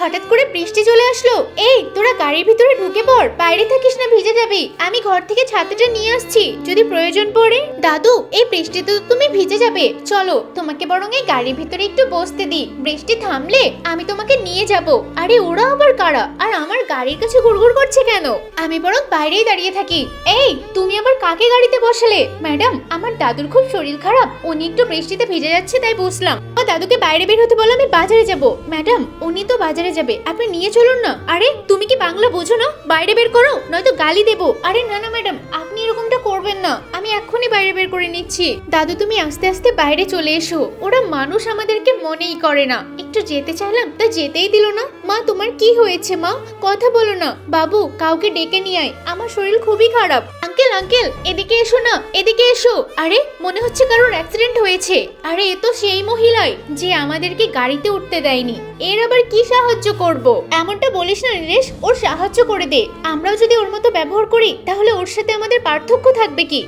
হঠাৎ করে বৃষ্টি চলে আসলো। এই তোরা গাড়ির ভিতরে ঢুকে পড়, বাইরে থাকিস না, ভিজে যাবি। আমি ঘর থেকে ছাতাটা নিয়ে আসছি যদি প্রয়োজন পড়ে। দাদু, এই বৃষ্টিতে তো তুমি ভিজে যাবে, চলো তোমাকে বরং এই গাড়ির ভিতরে একটু বসতে দি, বৃষ্টি থামলে আমি তোমাকে নিয়ে যাব। আরে ওরা আবার কারা, আর আমার গাড়ির কাছে ঘুরঘুর করছে কেন? আমি বরং বাইরেই দাঁড়িয়ে থাকি। এই তুমি আবার কাকে গাড়িতে বসালে? ম্যাডাম, আমার দাদুর খুব শরীর খারাপ, উনি একটু বৃষ্টিতে ভিজে যাচ্ছে তাই বসলাম। দাদুকে বাইরে বের হতে বলো, আমি বাজারে যাব। ম্যাডাম, উনি তো বাজারে যাবে, আপনি নিয়ে চলুন না। আরে তুমি কি বাংলা বোঝো না? বাইরে বের করো, নয়তো গালি দেবো। আরে না না ম্যাডাম, আপনি এরকমটা করবেন না, আমি এক্ষুনি বাইরে বের করে নিচ্ছি। দাদু তুমি আস্তে আস্তে বাইরে চলে এসো, ওরা মানুষ আমাদেরকে মনেই করে না। একটু যেতে চাইলাম তা যেতেই দিল না। মা তোমার কি হয়েছে মা? কথা বলো না। বাবু কাউকে ডেকে নিয়ে আয়, আমার শরীর খুবই খারাপ। আঙ্কেল আঙ্কেল এদিকে এসো না, এদিকে এসো। আরে মনে হচ্ছে কারোর অ্যাক্সিডেন্ট হয়েছে। আরে এ তো সেই মহিলাই যে আমাদেরকে গাড়িতে উঠতে দেয়নি। এর আবার কি সাহায্য করব? এমনটা বলিস না নীলেশ, ওর সাহায্য করে দে। আমরাও যদি ওর মতো ব্যবহার করি তাহলে ওর সাথে আমাদের পার্থক্য থাকবে কি?